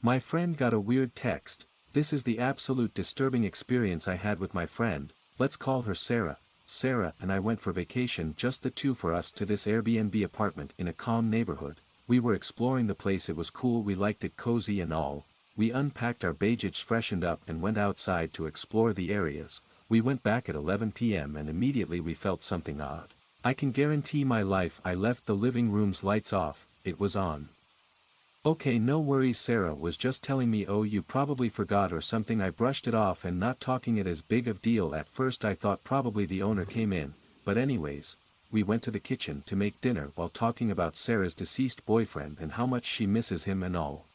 My friend got a weird text. This is the absolute disturbing experience I had with my friend, let's call her Sarah. Sarah and I went for vacation, just the two for us, to this Airbnb apartment in a calm neighborhood. We were exploring the place, it was cool, we liked it, cozy and all. We unpacked our baggages, freshened up and went outside to explore the areas. We went back at 11 p.m. and immediately we felt something odd. I can guarantee my life I left the living room's lights off, it was on. Okay, no worries, Sarah was just telling me, oh you probably forgot or something. I brushed it off and not talking it as big of deal. At first I thought probably the owner came in, but anyways, we went to the kitchen to make dinner while talking about Sarah's deceased boyfriend and how much she misses him and all.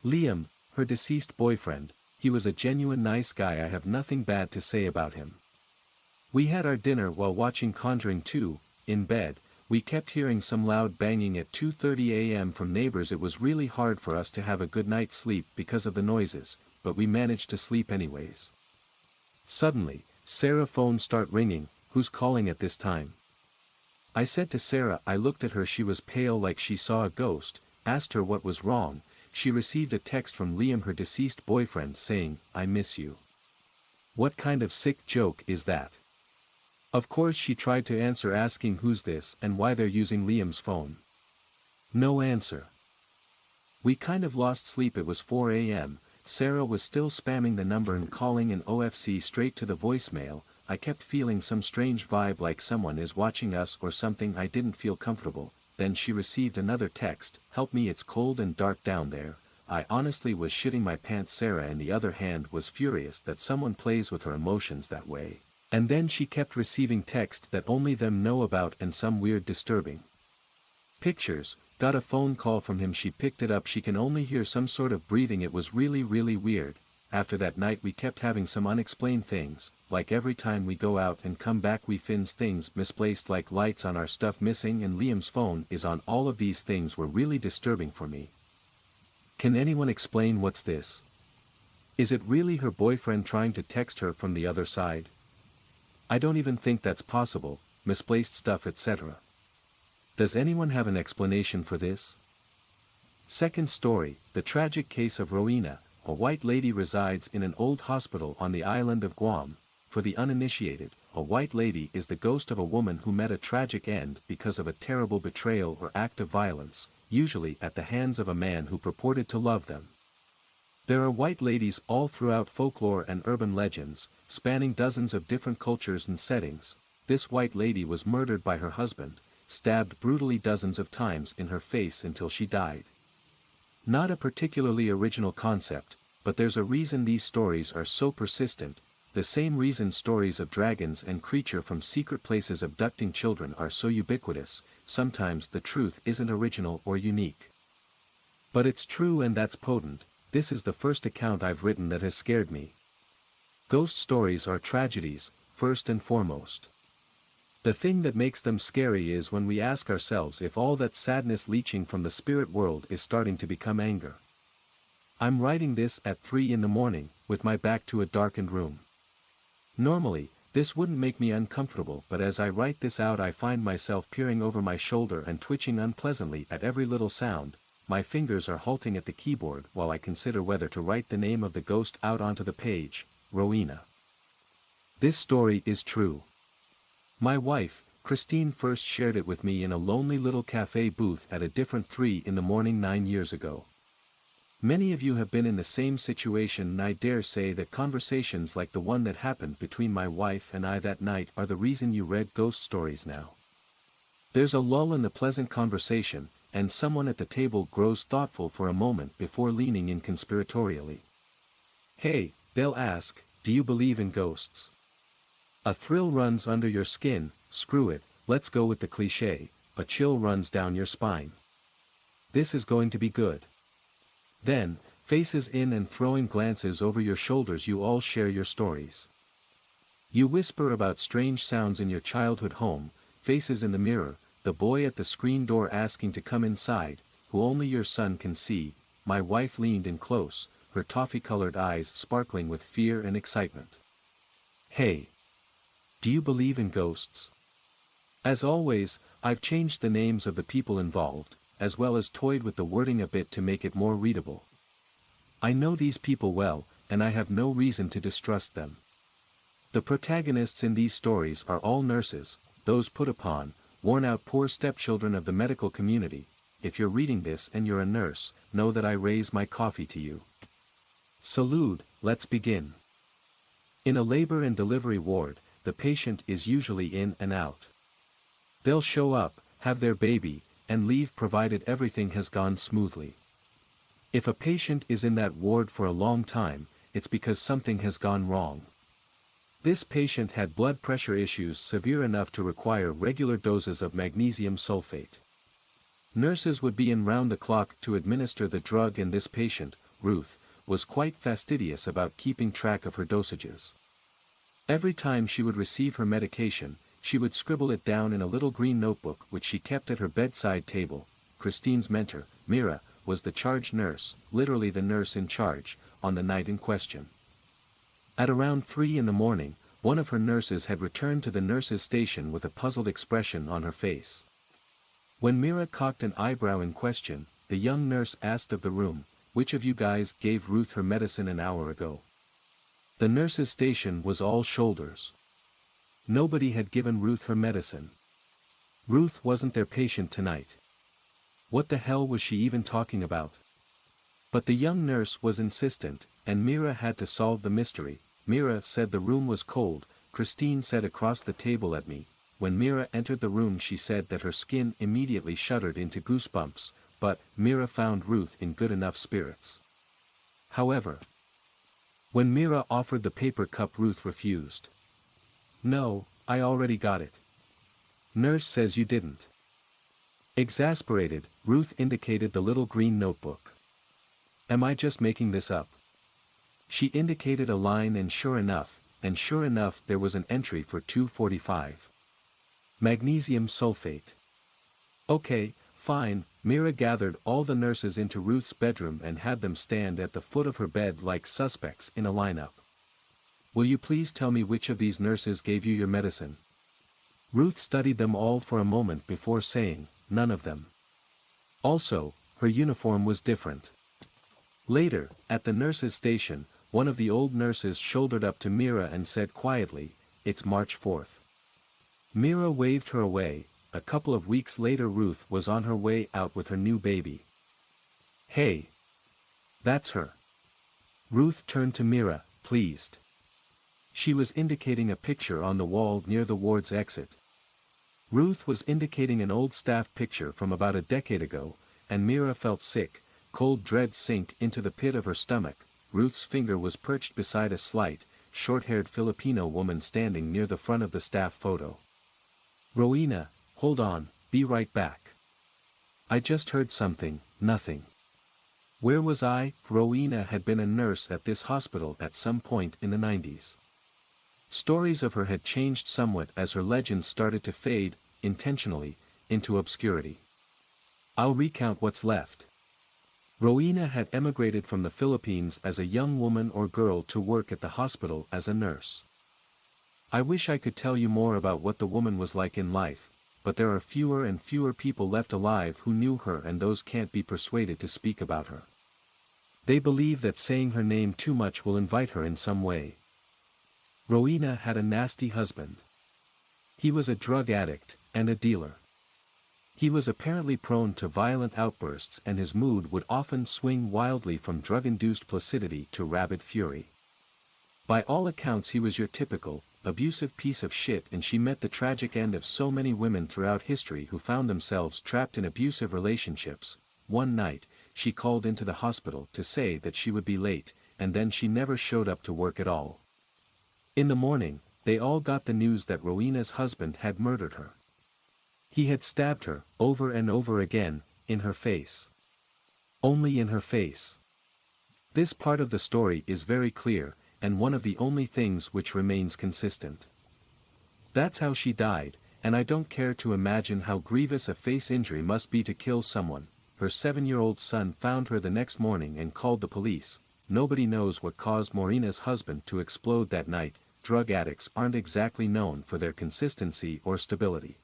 Liam, her deceased boyfriend, he was a genuine nice guy, I have nothing bad to say about him. We had our dinner while watching Conjuring 2, in bed. We kept hearing some loud banging at 2:30 a.m. from neighbors. It was really hard for us to have a good night's sleep because of the noises, but we managed to sleep anyways. Suddenly, Sarah's phone started ringing. Who's calling at this time? I said to Sarah. I looked at her, she was pale like she saw a ghost, asked her what was wrong. She received a text from Liam, her deceased boyfriend, saying, I miss you. What kind of sick joke is that? Of course she tried to answer, asking who's this and why they're using Liam's phone. No answer. We kind of lost sleep. It was 4 a.m. Sarah was still spamming the number and calling an OFC straight to the voicemail. I kept feeling some strange vibe like someone is watching us or something. I didn't feel comfortable. Then she received another text, help me, it's cold and dark down there. I honestly was shitting my pants. Sarah, on the other hand, was furious that someone plays with her emotions that way. And then she kept receiving text that only them know about and some weird disturbing pictures. Got a phone call from him, she picked it up, she can only hear some sort of breathing. It was really weird. After that night we kept having some unexplained things, like every time we go out and come back we find things misplaced, like lights on our stuff missing, and Liam's phone is on. All of these things were really disturbing for me. Can anyone explain what's this? Is it really her boyfriend trying to text her from the other side? I don't even think that's possible, misplaced stuff, etc. Does anyone have an explanation for this? Second story, the tragic case of Rowena, a white lady resides in an old hospital on the island of Guam. For the uninitiated, a white lady is the ghost of a woman who met a tragic end because of a terrible betrayal or act of violence, usually at the hands of a man who purported to love them. There are white ladies all throughout folklore and urban legends, spanning dozens of different cultures and settings. This white lady was murdered by her husband, stabbed brutally dozens of times in her face until she died. Not a particularly original concept, but there's a reason these stories are so persistent, the same reason stories of dragons and creatures from secret places abducting children are so ubiquitous. Sometimes the truth isn't original or unique, but it's true, and that's potent. This is the first account I've written that has scared me. Ghost stories are tragedies, first and foremost. The thing that makes them scary is when we ask ourselves if all that sadness leaching from the spirit world is starting to become anger. I'm writing this at 3 in the morning, with my back to a darkened room. Normally, this wouldn't make me uncomfortable, but as I write this out I find myself peering over my shoulder and twitching unpleasantly at every little sound. My fingers are halting at the keyboard while I consider whether to write the name of the ghost out onto the page, Rowena. This story is true. My wife, Christine, first shared it with me in a lonely little cafe booth at a different 3 in the morning 9 years ago. Many of you have been in the same situation, and I dare say that conversations like the one that happened between my wife and I that night are the reason you read ghost stories now. There's a lull in the pleasant conversation, and someone at the table grows thoughtful for a moment before leaning in conspiratorially. Hey, they'll ask, do you believe in ghosts? A thrill runs under your skin. Screw it, let's go with the cliché, a chill runs down your spine. This is going to be good. Then, faces in and throwing glances over your shoulders, you all share your stories. You whisper about strange sounds in your childhood home, faces in the mirror, the boy at the screen door asking to come inside, who only your son can see. My wife leaned in close, her toffee-colored eyes sparkling with fear and excitement. Hey! Do you believe in ghosts? As always, I've changed the names of the people involved, as well as toyed with the wording a bit to make it more readable. I know these people well, and I have no reason to distrust them. The protagonists in these stories are all nurses, those put upon, worn-out poor stepchildren of the medical community. If you're reading this and you're a nurse, know that I raise my coffee to you. Salute, let's begin. In a labor and delivery ward, the patient is usually in and out. They'll show up, have their baby, and leave provided everything has gone smoothly. If a patient is in that ward for a long time, it's because something has gone wrong. This patient had blood pressure issues severe enough to require regular doses of magnesium sulfate. Nurses would be in round the clock to administer the drug, and this patient, Ruth, was quite fastidious about keeping track of her dosages. Every time she would receive her medication, she would scribble it down in a little green notebook which she kept at her bedside table. Christine's mentor, Mira, was the charge nurse, literally the nurse in charge, on the night in question. At around 3 in the morning, one of her nurses had returned to the nurse's station with a puzzled expression on her face. When Mira cocked an eyebrow in question, the young nurse asked of the room, "Which of you guys gave Ruth her medicine an hour ago?" The nurse's station was all shoulders. Nobody had given Ruth her medicine. Ruth wasn't their patient tonight. What the hell was she even talking about? But the young nurse was insistent, and Mira had to solve the mystery. Mira said the room was cold, Christine said across the table at me. When Mira entered the room she said that her skin immediately shuddered into goosebumps, but Mira found Ruth in good enough spirits. However, when Mira offered the paper cup, Ruth refused. "No, I already got it." "Nurse says you didn't." Exasperated, Ruth indicated the little green notebook. "Am I just making this up?" She indicated a line, and sure enough, there was an entry for 245. Magnesium sulfate. Okay, fine. Mira gathered all the nurses into Ruth's bedroom and had them stand at the foot of her bed like suspects in a lineup. "Will you please tell me which of these nurses gave you your medicine?" Ruth studied them all for a moment before saying, "None of them." Also, her uniform was different. Later, at the nurses' station, one of the old nurses shouldered up to Mira and said quietly, "It's March 4th. Mira waved her away. A couple of weeks later Ruth was on her way out with her new baby. "Hey! That's her." Ruth turned to Mira, pleased. She was indicating a picture on the wall near the ward's exit. Ruth was indicating an old staff picture from about a decade ago, and Mira felt sick, cold dread sink into the pit of her stomach. Ruth's finger was perched beside a slight, short-haired Filipino woman standing near the front of the staff photo. "Rowena, hold on, be right back. I just heard something." "Nothing." Where was I? Rowena had been a nurse at this hospital at some point in the 90s. Stories of her had changed somewhat as her legends started to fade, intentionally, into obscurity. I'll recount what's left. Rowena had emigrated from the Philippines as a young woman or girl to work at the hospital as a nurse. I wish I could tell you more about what the woman was like in life, but there are fewer and fewer people left alive who knew her, and those can't be persuaded to speak about her. They believe that saying her name too much will invite her in some way. Rowena had a nasty husband. He was a drug addict, and a dealer. He was apparently prone to violent outbursts, and his mood would often swing wildly from drug-induced placidity to rabid fury. By all accounts he was your typical, abusive piece of shit, and she met the tragic end of so many women throughout history who found themselves trapped in abusive relationships. One night, she called into the hospital to say that she would be late, and then she never showed up to work at all. In the morning, they all got the news that Rowena's husband had murdered her. He had stabbed her, over and over again, in her face. Only in her face. This part of the story is very clear, and one of the only things which remains consistent. That's how she died, and I don't care to imagine how grievous a face injury must be to kill someone. Her 7-year-old son found her the next morning and called the police. Nobody knows what caused Morina's husband to explode that night. Drug addicts aren't exactly known for their consistency or stability.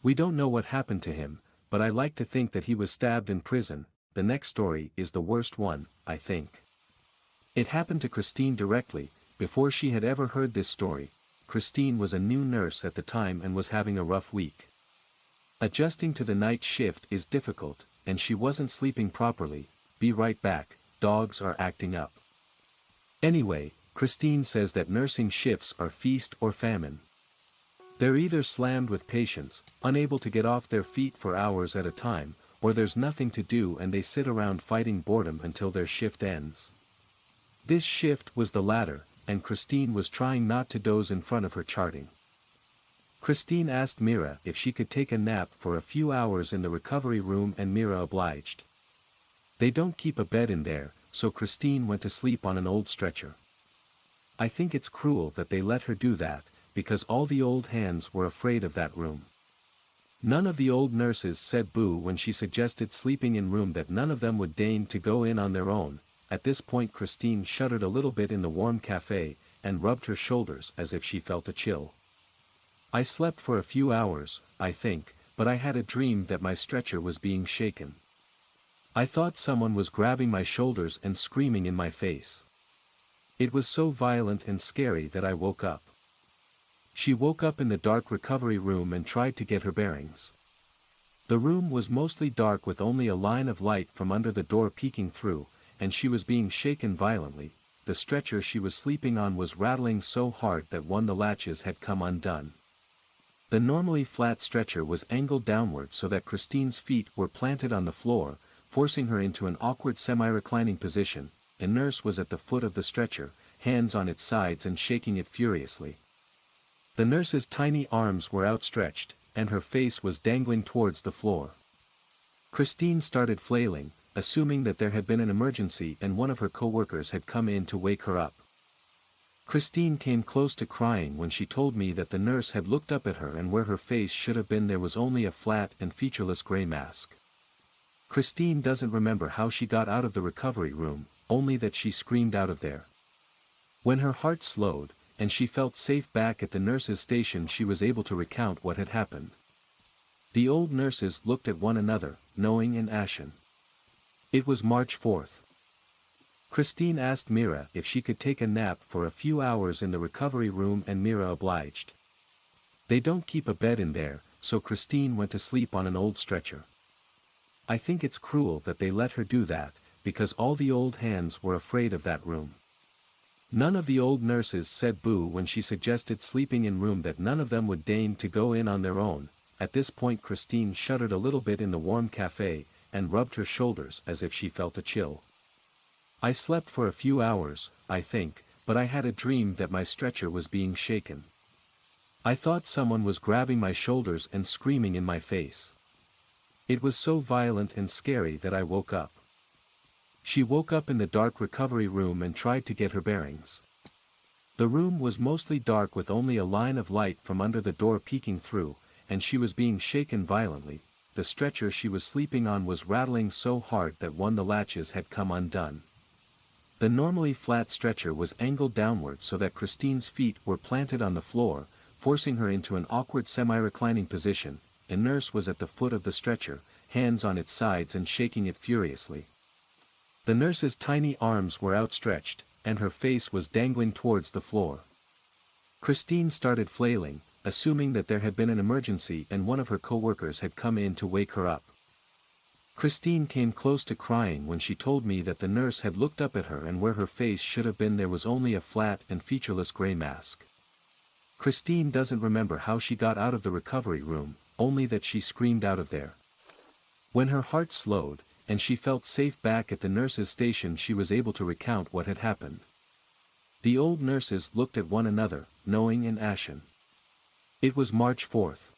We don't know what happened to him, but I like to think that he was stabbed in prison. the next story is the worst one, I think. It happened to Christine directly. Before she had ever heard this story. Christine was a new nurse at the time and was having a rough week. Adjusting to the night shift is difficult, and she wasn't sleeping properly. Be right back, dogs are acting up. Anyway, Christine says that nursing shifts are feast or famine. They're either slammed with patients, unable to get off their feet for hours at a time, or there's nothing to do and they sit around fighting boredom until their shift ends. This shift was the latter, and Christine was trying not to doze in front of her charting. Christine asked Mira if she could take a nap for a few hours in the recovery room and Mira obliged. They don't keep a bed in there, so Christine went to sleep on an old stretcher. I think it's cruel that they let her do that, because all the old hands were afraid of that room. None of the old nurses said boo when she suggested sleeping in room that none of them would deign to go in on their own. At this point Christine shuddered a little bit in the warm cafe, and rubbed her shoulders as if she felt a chill. I slept for a few hours, I think, but I had a dream that my stretcher was being shaken. I thought someone was grabbing my shoulders and screaming in my face. It was so violent and scary that I woke up. She woke up in the dark recovery room and tried to get her bearings. The room was mostly dark with only a line of light from under the door peeking through, and she was being shaken violently. The stretcher she was sleeping on was rattling so hard that one of the latches had come undone. The normally flat stretcher was angled downward so that Christine's feet were planted on the floor, forcing her into an awkward semi-reclining position. A nurse was at the foot of the stretcher, hands on its sides and shaking it furiously. The nurse's tiny arms were outstretched, and her face was dangling towards the floor. Christine started flailing, assuming that there had been an emergency and one of her co-workers had come in to wake her up. Christine came close to crying when she told me that the nurse had looked up at her and where her face should have been there was only a flat and featureless gray mask. Christine doesn't remember how she got out of the recovery room, only that she screamed out of there. When her heart slowed, and she felt safe back at the nurse's station, she was able to recount what had happened. The old nurses looked at one another, knowing and ashen. It was March 4th. Christine asked Mira if she could take a nap for a few hours in the recovery room and Mira obliged. They don't keep a bed in there, so Christine went to sleep on an old stretcher. I think it's cruel that they let her do that, because all the old hands were afraid of that room. None of the old nurses said boo when she suggested sleeping in room that none of them would deign to go in on their own. At this point Christine shuddered a little bit in the warm cafe, and rubbed her shoulders as if she felt a chill. I slept for a few hours, I think, but I had a dream that my stretcher was being shaken. I thought someone was grabbing my shoulders and screaming in my face. It was so violent and scary that I woke up. She woke up in the dark recovery room and tried to get her bearings. The room was mostly dark with only a line of light from under the door peeking through, and she was being shaken violently. The stretcher she was sleeping on was rattling so hard that one of the latches had come undone. The normally flat stretcher was angled downward so that Christine's feet were planted on the floor, forcing her into an awkward semi-reclining position. A nurse was at the foot of the stretcher, hands on its sides and shaking it furiously. The nurse's tiny arms were outstretched, and her face was dangling towards the floor. Christine started flailing, assuming that there had been an emergency and one of her co-workers had come in to wake her up. Christine came close to crying when she told me that the nurse had looked up at her and where her face should have been there was only a flat and featureless gray mask. Christine doesn't remember how she got out of the recovery room, only that she screamed out of there. When her heart slowed, and she felt safe back at the nurse's station, she was able to recount what had happened. The old nurses looked at one another, knowing and ashen. It was March 4th.